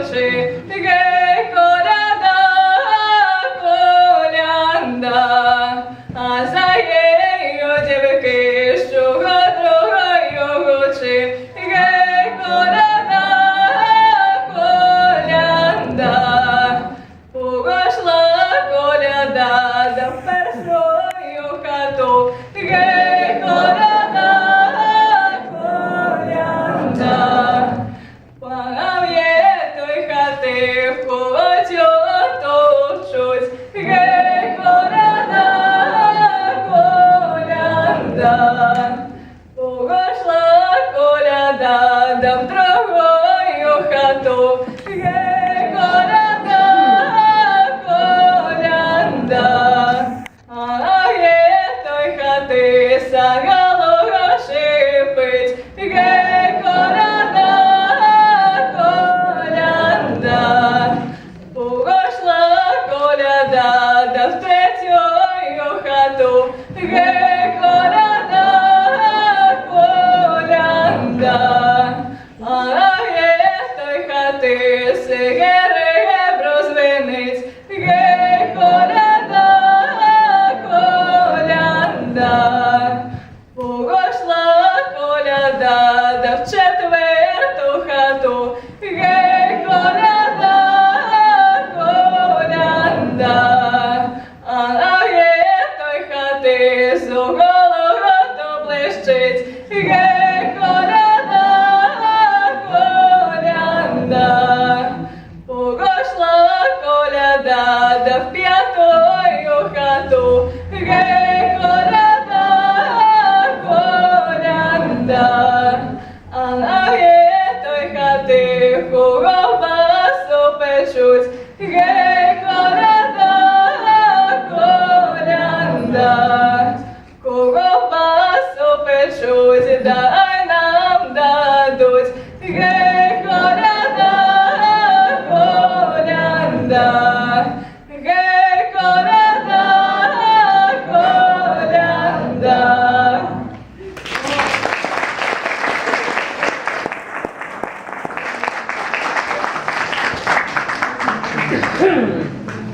очі, гей, коляда, колянда, а за нею дівки, що дорогою очі, гей, коляда, колянда, погашла коляда до першою хату, гей, коляда, колянда, погає той хати, в колоті оточуть, гей, коляда, колянда, погашла коляда до другою хату, гей, коляда, колянда, а є той хати сагало шипить, гей, коляда, колянда, погашла коляда до третьою хату, гей, коляда, колянда, а є той хати сигеребро звенить, гей, коляда, колянда, погашла коляда до в четверту хату, гей, коляда, колянда, а є той хати з голого блищить, гей, коляда, колянда, погашла коляда до в п'ятою хату, гей, коляда, колянда, а є той хати, кого